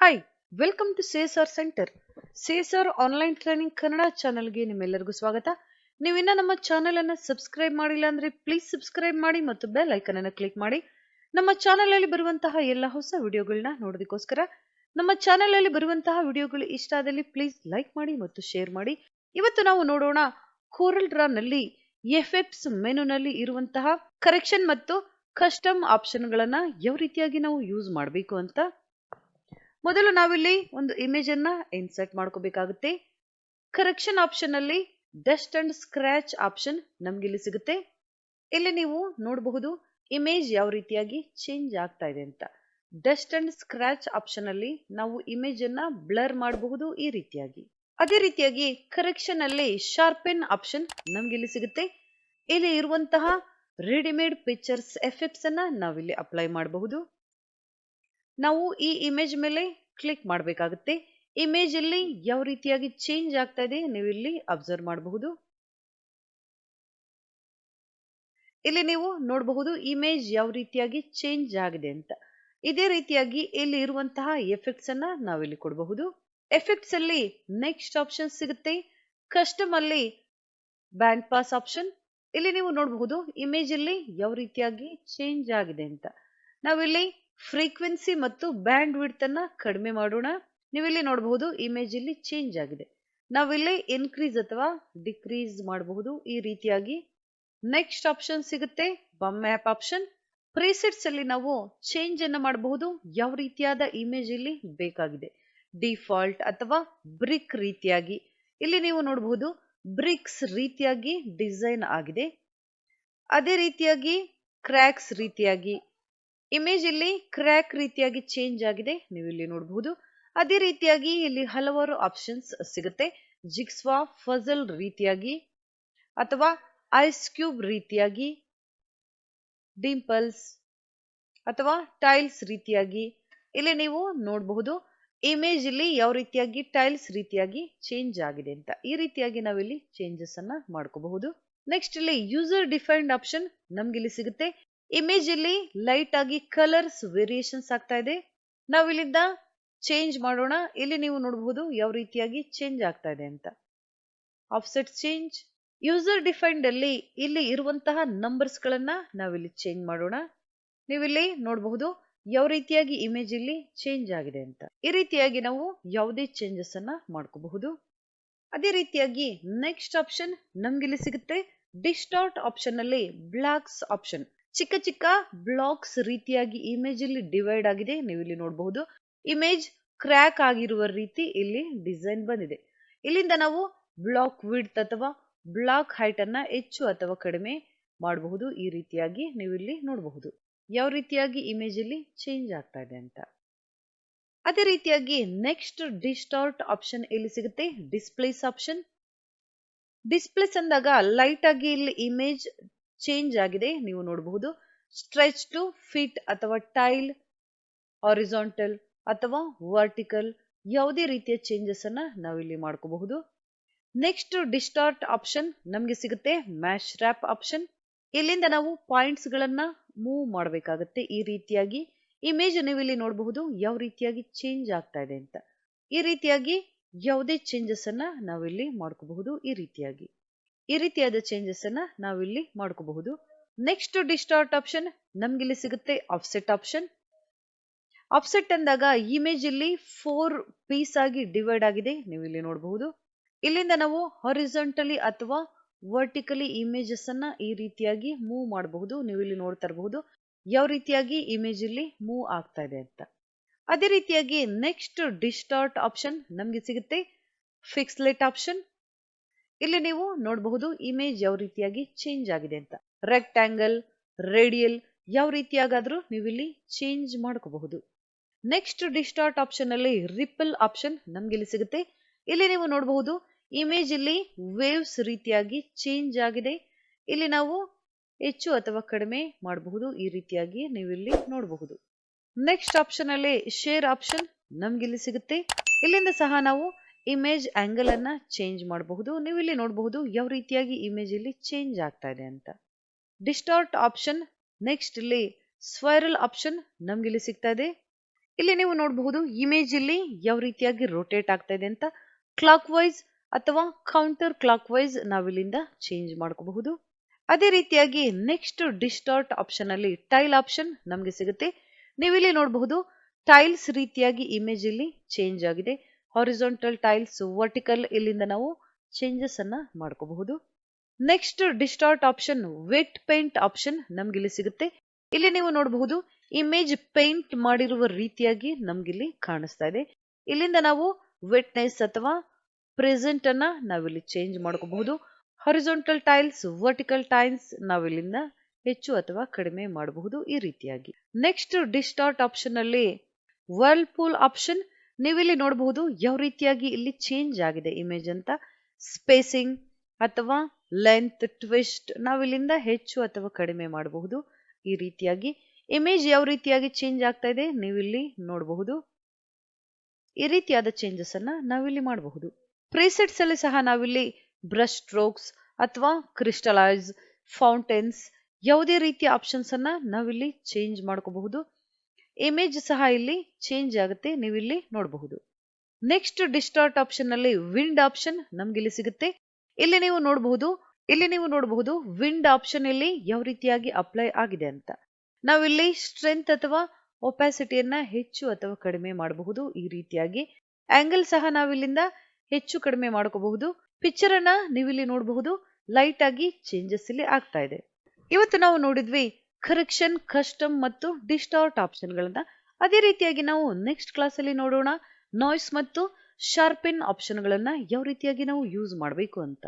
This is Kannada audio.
Hi, welcome to CSR centre. CSR online training Kannada ಚಾನಲ್ಗೆ ನಿಮ್ಮೆಲ್ಲರಿಗೂ ಸ್ವಾಗತ. ನೀವಿನ್ನ ನಮ್ಮ ಚಾನೆಲ್ ಅನ್ನು ಸಬ್ಸ್ಕ್ರೈಬ್ ಮಾಡಿಲ್ಲ ಅಂದ್ರೆ ಪ್ಲೀಸ್ ಸಬ್ಸ್ಕ್ರೈಬ್ ಮಾಡಿ ಮತ್ತು ಬೆಲ್ ಐಕನ್ ಅನ್ನು ಕ್ಲಿಕ್ ಮಾಡಿ. ನಮ್ಮ ಚಾನೆಲ್ ಅಲ್ಲಿ ಬರುವಂತಹ ಎಲ್ಲ ಹೊಸ ವಿಡಿಯೋಗಳನ್ನ ನೋಡೋದಕ್ಕೋಸ್ಕರ ನಮ್ಮ ಚಾನೆಲ್ ಅಲ್ಲಿ ಬರುವಂತಹ ವಿಡಿಯೋಗಳು ಇಷ್ಟ ಆದಲ್ಲಿ ಪ್ಲೀಸ್ ಲೈಕ್ ಮಾಡಿ ಮತ್ತು ಶೇರ್ ಮಾಡಿ. ಇವತ್ತು ನಾವು ನೋಡೋಣ ಕೋರಲ್ ಡ್ರಾ ನಲ್ಲಿ ಎಫೆಕ್ಟ್ಸ್ ಮೆನುನಲ್ಲಿ ಇರುವಂತಹ ಕರೆಕ್ಷನ್ ಮತ್ತು ಕಸ್ಟಮ್ ಆಪ್ಷನ್ ಗಳನ್ನ ಯಾವ ರೀತಿಯಾಗಿ ನಾವು ಯೂಸ್ ಮಾಡಬೇಕು ಅಂತ. ಮೊದಲು ನಾವಿಲ್ಲಿ ಒಂದು ಇಮೇಜ್ ಅನ್ನ ಇನ್ಸರ್ಟ್ ಮಾಡ್ಕೋಬೇಕಾಗುತ್ತೆ. ಕರೆಕ್ಷನ್ ಆಪ್ಷನ್ ಅಲ್ಲಿ ಡಸ್ಟ್ ಅಂಡ್ ಸ್ಕ್ರಾಚ್ ಆಪ್ಷನ್ ನಮ್ಗೆ ಇಲ್ಲಿ ಸಿಗುತ್ತೆ. ಇಲ್ಲಿ ನೀವು ನೋಡಬಹುದು ಇಮೇಜ್ ಯಾವ ರೀತಿಯಾಗಿ ಚೇಂಜ್ ಆಗ್ತಾ ಇದೆ ಅಂತ. ಡಸ್ಟ್ ಅಂಡ್ ಸ್ಕ್ರಾಚ್ ಆಪ್ಷನ್ ಅಲ್ಲಿ ನಾವು ಇಮೇಜ್ ಅನ್ನ ಬ್ಲರ್ ಮಾಡಬಹುದು ಈ ರೀತಿಯಾಗಿ. ಅದೇ ರೀತಿಯಾಗಿ ಕರೆಕ್ಷನ್ ಅಲ್ಲಿ ಶಾರ್ಪೆನ್ ಆಪ್ಷನ್ ನಮ್ಗೆ ಇಲ್ಲಿ ಸಿಗುತ್ತೆ. ಇಲ್ಲಿ ಇರುವಂತಹ ರೆಡಿಮೇಡ್ ಪಿಕ್ಚರ್ಸ್ ಎಫೆಕ್ಟ್ಸ್ ಅನ್ನ ನಾವಿಲ್ಲಿ ಅಪ್ಲೈ ಮಾಡಬಹುದು. ನಾವು ಈ ಇಮೇಜ್ ಮೇಲೆ ಕ್ಲಿಕ್ ಮಾಡಬೇಕಾಗುತ್ತೆ. ಇಮೇಜ್ ಅಲ್ಲಿ ಯಾವ ರೀತಿಯಾಗಿ ಚೇಂಜ್ ಆಗ್ತಾ ಇದೆ ನೀವು ಇಲ್ಲಿ ಅಬ್ಸರ್ವ್ ಮಾಡಬಹುದು. ಇಲ್ಲಿ ನೀವು ನೋಡಬಹುದು ಇಮೇಜ್ ಯಾವ ರೀತಿಯಾಗಿ ಚೇಂಜ್ ಆಗಿದೆ ಅಂತ. ಇದೇ ರೀತಿಯಾಗಿ ಇಲ್ಲಿ ಇರುವಂತಹ ಎಫೆಕ್ಟ್ಸ್ ಅನ್ನ ನಾವಿಲ್ಲಿ ಕೊಡಬಹುದು. ಎಫೆಕ್ಟ್ಸ್ ಅಲ್ಲಿ ನೆಕ್ಸ್ಟ್ ಆಪ್ಷನ್ ಸಿಗುತ್ತೆ. ಕಸ್ಟಮ್ ಅಲ್ಲಿ ಬ್ಯಾಂಡ್ ಪಾಸ್ ಆಪ್ಷನ್. ಇಲ್ಲಿ ನೀವು ನೋಡಬಹುದು ಇಮೇಜ್ ಅಲ್ಲಿ ಯಾವ ರೀತಿಯಾಗಿ ಚೇಂಜ್ ಆಗಿದೆ ಅಂತ. ನಾವಿಲ್ಲಿ ಫ್ರೀಕ್ವೆನ್ಸಿ ಮತ್ತು ಬ್ಯಾಂಡ್ ವಿಡ್ತ್ ಅನ್ನ ಕಡಿಮೆ ಮಾಡೋಣ. ನೀವಿಲ್ಲಿ ನೋಡಬಹುದು ಇಮೇಜ್ ಇಲ್ಲಿ ಚೇಂಜ್ ಆಗಿದೆ. ನಾವಿಲ್ಲಿ ಇನ್ಕ್ರೀಸ್ ಅಥವಾ ಡಿಕ್ರೀಸ್ ಮಾಡಬಹುದು ಈ ರೀತಿಯಾಗಿ. ನೆಕ್ಸ್ಟ್ ಆಪ್ಷನ್ ಸಿಗುತ್ತೆ ಬಮ್ ಮ್ಯಾಪ್ ಆಪ್ಷನ್. ಪ್ರಿಸೆಟ್ಸ್ ಅಲ್ಲಿ ನಾವು ಚೇಂಜ್ ಅನ್ನ ಮಾಡಬಹುದು. ಯಾವ ರೀತಿಯಾದ ಇಮೇಜ್ ಇಲ್ಲಿ ಬೇಕಾಗಿದೆ, ಡಿಫಾಲ್ಟ್ ಅಥವಾ ಬ್ರಿಕ್ ರೀತಿಯಾಗಿ. ಇಲ್ಲಿ ನೀವು ನೋಡಬಹುದು ಬ್ರಿಕ್ಸ್ ರೀತಿಯಾಗಿ ಡಿಸೈನ್ ಆಗಿದೆ. ಅದೇ ರೀತಿಯಾಗಿ ಕ್ರ್ಯಾಕ್ಸ್ ರೀತಿಯಾಗಿ ಇಮೇಜ್ ಇಲ್ಲಿ ಕ್ರ್ಯಾಕ್ ರೀತಿಯಾಗಿ ಚೇಂಜ್ ಆಗಿದೆ ನೀವು ಇಲ್ಲಿ ನೋಡಬಹುದು. ಅದೇ ರೀತಿಯಾಗಿ ಇಲ್ಲಿ ಹಲವಾರು ಆಪ್ಷನ್ಸ್ ಸಿಗುತ್ತೆ. ಜಿಗ್ಸ್ವಾ ಫಜಲ್ ರೀತಿಯಾಗಿ ಅಥವಾ ಐಸ್ ಕ್ಯೂಬ್ ರೀತಿಯಾಗಿ, ಡಿಂಪಲ್ಸ್ ಅಥವಾ ಟೈಲ್ಸ್ ರೀತಿಯಾಗಿ ಇಲ್ಲಿ ನೀವು ನೋಡಬಹುದು ಇಮೇಜ್ ಇಲ್ಲಿ ಯಾವ ರೀತಿಯಾಗಿ ಟೈಲ್ಸ್ ರೀತಿಯಾಗಿ ಚೇಂಜ್ ಆಗಿದೆ ಅಂತ. ಈ ರೀತಿಯಾಗಿ ನಾವಿಲ್ಲಿ ಚೇಂಜಸ್ ಅನ್ನ ಮಾಡ್ಕೋಬಹುದು. ನೆಕ್ಸ್ಟ್ ಇಲ್ಲಿ ಯೂಸರ್ ಡಿಫೈನ್ಡ್ ಆಪ್ಷನ್ ನಮ್ಗೆ ಇಲ್ಲಿ ಸಿಗುತ್ತೆ. ಇಮೇಜ್ ಇಲ್ಲಿ ಲೈಟ್ ಆಗಿ ಕಲರ್ಸ್ ವೇರಿಯೇಷನ್ಸ್ ಆಗ್ತಾ ಇದೆ. ನಾವು ಇಲ್ಲಿಂದ ಚೇಂಜ್ ಮಾಡೋಣ. ಇಲ್ಲಿ ನೀವು ನೋಡಬಹುದು ಯಾವ ರೀತಿಯಾಗಿ ಚೇಂಜ್ ಆಗ್ತಾ ಇದೆ ಅಂತ. Offset change. ಯೂಸರ್ ಡಿಫೈನ್ಡ್ ಅಲ್ಲಿ ಇಲ್ಲಿ ಇರುವಂತಹ ನಂಬರ್ಸ್ ಗಳನ್ನ ನಾವಿಲ್ಲಿ ಚೇಂಜ್ ಮಾಡೋಣ. ನೀವಿಲ್ಲಿ ನೋಡಬಹುದು ಯಾವ ರೀತಿಯಾಗಿ ಇಮೇಜ್ ಇಲ್ಲಿ ಚೇಂಜ್ ಆಗಿದೆ ಅಂತ. ಈ ರೀತಿಯಾಗಿ ನಾವು ಯಾವುದೇ ಚೇಂಜಸ್ ಅನ್ನ ಮಾಡ್ಕೋಬಹುದು. ಅದೇ ರೀತಿಯಾಗಿ ನೆಕ್ಸ್ಟ್ ಆಪ್ಷನ್ ನಮ್ಗೆ ಇಲ್ಲಿ ಸಿಗುತ್ತೆ. ಡಿಸ್ಟಾರ್ಟ್ ಆಪ್ಷನ್ ಅಲ್ಲಿ ಬ್ಲಾಕ್ಸ್ ಆಪ್ಷನ್. ಚಿಕ್ಕ ಚಿಕ್ಕ ಬ್ಲಾಕ್ಸ್ ರೀತಿಯಾಗಿ ಇಮೇಜ್ ಇಲ್ಲಿ ಡಿವೈಡ್ ಆಗಿದೆ ನೀವು ಇಲ್ಲಿ ನೋಡಬಹುದು. ಇಮೇಜ್ ಕ್ರ್ಯಾಕ್ ಆಗಿರುವ ರೀತಿ ಇಲ್ಲಿ ಡಿಸೈನ್ ಬಂದಿದೆ. ಇಲ್ಲಿಂದ ನಾವು ಬ್ಲಾಕ್ ವಿಡ್ತ್ ಅಥವಾ ಬ್ಲಾಕ್ ಹೈಟ್ ಅನ್ನ ಹೆಚ್ಚು ಅಥವಾ ಕಡಿಮೆ ಮಾಡಬಹುದು. ಈ ರೀತಿಯಾಗಿ ನೀವು ಇಲ್ಲಿ ನೋಡಬಹುದು ಯಾವ ರೀತಿಯಾಗಿ ಇಮೇಜ್ ಇಲ್ಲಿ ಚೇಂಜ್ ಆಗ್ತಾ ಇದೆ ಅಂತ. ಅದೇ ರೀತಿಯಾಗಿ ನೆಕ್ಸ್ಟ್ ಡಿಸ್ಟಾರ್ಟ್ ಆಪ್ಷನ್ ಇಲ್ಲಿ ಸಿಗುತ್ತೆ. Displace option. ಡಿಸ್ಪ್ಲೇಸ್ ಅಂದಾಗ ಲೈಟ್ ಆಗಿ ಇಲ್ಲಿ ಇಮೇಜ್ ಚೇಂಜ್ ಆಗಿದೆ ನೀವು ನೋಡಬಹುದು. ಸ್ಟ್ರೆಚ್ ಟು ಫಿಟ್ ಅಥವಾ ಟೈಲ್, ಹಾರಿಜಾಂಟಲ್ ಅಥವಾ ವರ್ಟಿಕಲ್ ಯಾವುದೇ ರೀತಿಯ ಚೇಂಜಸ್ ಅನ್ನ ನಾವಿಲ್ಲಿ ಮಾಡ್ಕೋಬಹುದು. ನೆಕ್ಸ್ಟ್ ಡಿಸ್ಟಾರ್ಟ್ ಆಪ್ಷನ್ ನಮ್ಗೆ ಸಿಗುತ್ತೆ ಮ್ಯಾಶ್ ರ್ಯಾಪ್ ಆಪ್ಷನ್. ಇಲ್ಲಿಂದ ನಾವು ಪಾಯಿಂಟ್ಸ್ ಗಳನ್ನ ಮೂವ್ ಮಾಡಬೇಕಾಗುತ್ತೆ. ಈ ರೀತಿಯಾಗಿ ಇಮೇಜ್ ನೀವು ಇಲ್ಲಿ ನೋಡಬಹುದು ಯಾವ ರೀತಿಯಾಗಿ ಚೇಂಜ್ ಆಗ್ತಾ ಇದೆ ಅಂತ. ಈ ರೀತಿಯಾಗಿ ಯಾವುದೇ ಚೇಂಜಸ್ ಅನ್ನ ನಾವಿಲ್ಲಿ ಮಾಡ್ಕೋಬಹುದು. ಈ ರೀತಿಯಾದ ಚೇಂಜಸ್ ಅನ್ನ ನಾವಿಲ್ಲಿ ಮಾಡ್ಕೋಬಹುದು. ನೆಕ್ಸ್ಟ್ ಡಿಸ್ಟಾರ್ಟ್ ಆಪ್ಷನ್ ನಮ್ಗೆ ಇಲ್ಲಿ ಸಿಗುತ್ತೆ ಆಫ್ಸೆಟ್ ಆಪ್ಷನ್. ಆಫ್ಸೆಟ್ ಅಂದಾಗ ಇಮೇಜ್ ಇಲ್ಲಿ 4 ಪೀಸ್ ಆಗಿ ಡಿವೈಡ್ ಆಗಿದೆ ನೀವು ಇಲ್ಲಿ ನೋಡಬಹುದು. ಇಲ್ಲಿಂದ ನಾವು ಹಾರಿಜಾಂಟಲಿ ಅಥವಾ ವರ್ಟಿಕಲಿ ಇಮೇಜಸ್ ಅನ್ನ ಈ ರೀತಿಯಾಗಿ ಮೂವ್ ಮಾಡಬಹುದು. ನೀವು ಇಲ್ಲಿ ನೋಡ್ತಾ ಇರಬಹುದು ಯಾವ ರೀತಿಯಾಗಿ ಇಮೇಜ್ ಇಲ್ಲಿ ಮೂವ್ ಆಗ್ತಾ ಇದೆ ಅಂತ. ಅದೇ ರೀತಿಯಾಗಿ ನೆಕ್ಸ್ಟ್ ಡಿಸ್ಟಾರ್ಟ್ ಆಪ್ಷನ್ ನಮ್ಗೆ ಸಿಗುತ್ತೆ ಫಿಕ್ಸ್ಲೆಟ್ ಆಪ್ಷನ್. ಇಲ್ಲಿ ನೀವು ನೋಡಬಹುದು ಇಮೇಜ್ ಯಾವ ರೀತಿಯಾಗಿ ಚೇಂಜ್ ಆಗಿದೆ ಅಂತ. ರೆಕ್ಟ್ಯಾಂಗಲ್, ರೇಡಿಯಲ್ ಯಾವ ರೀತಿಯಾಗಾದ್ರೂ ನೀವು ಇಲ್ಲಿ ಚೇಂಜ್ ಮಾಡ್ಕೋಬಹುದು. ನೆಕ್ಸ್ಟ್ ಡಿಸ್ಟಾರ್ಟ್ ಆಪ್ಷನ್ ಅಲ್ಲಿ ರಿಪಲ್ ಆಪ್ಷನ್ ನಮ್ಗೆ ಇಲ್ಲಿ ಸಿಗುತ್ತೆ. ಇಲ್ಲಿ ನೀವು ನೋಡಬಹುದು ಇಮೇಜ್ ಇಲ್ಲಿ ವೇವ್ಸ್ ರೀತಿಯಾಗಿ ಚೇಂಜ್ ಆಗಿದೆ. ಇಲ್ಲಿ ನಾವು ಹೆಚ್ಚು ಅಥವಾ ಕಡಿಮೆ ಮಾಡಬಹುದು. ಈ ರೀತಿಯಾಗಿ ನೀವು ಇಲ್ಲಿ ನೋಡಬಹುದು. ನೆಕ್ಸ್ಟ್ ಆಪ್ಷನ್ ಅಲ್ಲಿ ಶೇರ್ ಆಪ್ಷನ್ ನಮ್ಗೆ ಇಲ್ಲಿ ಸಿಗುತ್ತೆ. ಇಲ್ಲಿಂದ ಸಹ ನಾವು ಇಮೇಜ್ ಆಂಗಲ್ ಅನ್ನ ಚೇಂಜ್ ಮಾಡಬಹುದು. ನೀವು ಇಲ್ಲಿ ನೋಡಬಹುದು ಯಾವ ರೀತಿಯಾಗಿ ಇಮೇಜ್ ಇಲ್ಲಿ ಚೇಂಜ್ ಆಗ್ತಾ ಇದೆ ಅಂತ. ಡಿಸ್ಟಾರ್ಟ್ ಆಪ್ಷನ್ ನೆಕ್ಸ್ಟ್ ಇಲ್ಲಿ ಸ್ಪೈರಲ್ ಆಪ್ಷನ್ ನಮ್ಗೆ ಇಲ್ಲಿ ಸಿಗ್ತಾ ಇದೆ. ಇಲ್ಲಿ ನೀವು ನೋಡಬಹುದು ಇಮೇಜ್ ಇಲ್ಲಿ ಯಾವ ರೀತಿಯಾಗಿ ರೊಟೇಟ್ ಆಗ್ತಾ ಇದೆ ಅಂತ. ಕ್ಲಾಕ್ ವೈಸ್ ಅಥವಾ ಕೌಂಟರ್ ಕ್ಲಾಕ್ ವೈಸ್ ನಾವಿಲ್ಲಿಂದ ಚೇಂಜ್ ಮಾಡ್ಕೋಬಹುದು. ಅದೇ ರೀತಿಯಾಗಿ ನೆಕ್ಸ್ಟ್ ಡಿಸ್ಟಾರ್ಟ್ ಆಪ್ಷನ್ ಅಲ್ಲಿ ಟೈಲ್ ಆಪ್ಷನ್ ನಮಗೆ ಸಿಗುತ್ತೆ. ನೀವಿಲ್ಲಿ ನೋಡಬಹುದು ಟೈಲ್ಸ್ ರೀತಿಯಾಗಿ ಇಮೇಜ್ ಇಲ್ಲಿ ಚೇಂಜ್ ಆಗಿದೆ. ಹಾರಿಜಾಂಟಲ್ ಟೈಲ್ಸ್, ವರ್ಟಿಕಲ್, ಇಲ್ಲಿಂದ ನಾವು ಚೇಂಜಸ್ ಅನ್ನ ಮಾಡ್ಕೋಬಹುದು. Next distort option wet paint option ನಮ್ಗೆ ಇಲ್ಲಿ ಸಿಗುತ್ತೆ. ಇಲ್ಲಿ ನೀವು ನೋಡಬಹುದು ಇಮೇಜ್ ಪೇಂಟ್ ಮಾಡಿರುವ ರೀತಿಯಾಗಿ ನಮ್ಗಿಲ್ಲಿ ಕಾಣಿಸ್ತಾ ಇದೆ. ಇಲ್ಲಿಂದ ನಾವು ವೆಟ್ನೆಸ್ ಅಥವಾ ಪ್ರೆಸೆಂಟ್ ಅನ್ನ ನಾವಿಲ್ಲಿ ಚೇಂಜ್ ಮಾಡ್ಕೋಬಹುದು. ಹಾರಿಜಾಂಟಲ್ ಟೈಲ್ಸ್, ವರ್ಟಿಕಲ್ ಟೈಲ್ಸ್ ನಾವಿಲ್ಲಿಂದ ಹೆಚ್ಚು ಅಥವಾ ಕಡಿಮೆ ಮಾಡಬಹುದು ಈ ರೀತಿಯಾಗಿ. ನೆಕ್ಸ್ಟ್ ಡಿಸ್ಟಾರ್ಟ್ ಆಪ್ಷನ್ ಅಲ್ಲಿ ವರ್ಲ್ಪೂಲ್ ಆಪ್ಷನ್ ನೀವಿಲ್ಲಿ ನೋಡಬಹುದು ಯಾವ ರೀತಿಯಾಗಿ ಇಲ್ಲಿ ಚೇಂಜ್ ಆಗಿದೆ ಇಮೇಜ್ ಅಂತ. ಸ್ಪೇಸಿಂಗ್ ಅಥವಾ ಲೆಂತ್, ಟ್ವಿಸ್ಟ್ ನಾವಿಲ್ಲಿಂದ ಹೆಚ್ಚು ಅಥವಾ ಕಡಿಮೆ ಮಾಡಬಹುದು ಈ ರೀತಿಯಾಗಿ. ಇಮೇಜ್ ಯಾವ ರೀತಿಯಾಗಿ ಚೇಂಜ್ ಆಗ್ತಾ ಇದೆ ನೀವಿಲ್ಲಿ ನೋಡಬಹುದು. ಈ ರೀತಿಯಾದ ಚೇಂಜಸ್ ಅನ್ನ ನಾವಿಲ್ಲಿ ಮಾಡಬಹುದು. ಪ್ರಿಸೆಟ್ಸ್ ಅಲ್ಲಿ ಸಹ ನಾವಿಲ್ಲಿ ಬ್ರಷ್ ಸ್ಟ್ರೋಕ್ಸ್ ಅಥವಾ ಕ್ರಿಸ್ಟಲೈಸ್, ಫೌಂಟೇನ್ಸ್ ಯಾವುದೇ ರೀತಿಯ ಆಪ್ಷನ್ಸ್ ಅನ್ನ ನಾವಿಲ್ಲಿ ಚೇಂಜ್ ಮಾಡ್ಕೋಬಹುದು. ಇಮೇಜ್ ಸಹ ಇಲ್ಲಿ ಚೇಂಜ್ ಆಗುತ್ತೆ, ನೀವಿಲ್ಲಿ ನೋಡಬಹುದು. ನೆಕ್ಸ್ಟ್ ಡಿಸ್ಟಾರ್ಟ್ ಆಪ್ಷನ್ ಅಲ್ಲಿ ವಿಂಡ್ ಆಪ್ಷನ್ ನಮ್ಗೆ ಇಲ್ಲಿ ಸಿಗುತ್ತೆ. ಇಲ್ಲಿ ನೀವು ನೋಡಬಹುದು ವಿಂಡ್ ಆಪ್ಷನ್ ಇಲ್ಲಿ ಯಾವ ರೀತಿಯಾಗಿ ಅಪ್ಲೈ ಆಗಿದೆ ಅಂತ. ನಾವಿಲ್ಲಿ ಸ್ಟ್ರೆಂತ್ ಅಥವಾ ಒಪಾಸಿಟಿಯನ್ನ ಹೆಚ್ಚು ಅಥವಾ ಕಡಿಮೆ ಮಾಡಬಹುದು ಈ ರೀತಿಯಾಗಿ. ಆಂಗಲ್ ಸಹ ನಾವಿಲ್ಲಿಂದ ಹೆಚ್ಚು ಕಡಿಮೆ ಮಾಡ್ಕೋಬಹುದು. ಪಿಕ್ಚರ್ ಅನ್ನ ನೀವಿಲ್ಲಿ ನೋಡಬಹುದು ಲೈಟ್ ಆಗಿ ಚೇಂಜಸ್ ಇಲ್ಲಿ ಆಗ್ತಾ ಇದೆ. ಇವತ್ತು ನಾವು ನೋಡಿದ್ವಿ ಕರೆಕ್ಷನ್, ಕಸ್ಟಮ್ ಮತ್ತು ಡಿಸ್ಟಾರ್ಟ್ ಆಪ್ಷನ್ ಗಳನ್ನ. ಅದೇ ರೀತಿಯಾಗಿ ನಾವು ನೆಕ್ಸ್ಟ್ ಕ್ಲಾಸ್ ಅಲ್ಲಿ ನೋಡೋಣ ನಾಯ್ಸ್ ಮತ್ತು ಶಾರ್ಪೆನ್ ಆಪ್ಷನ್ ಗಳನ್ನ ಯಾವ ರೀತಿಯಾಗಿ ನಾವು ಯೂಸ್ ಮಾಡಬೇಕು ಅಂತ.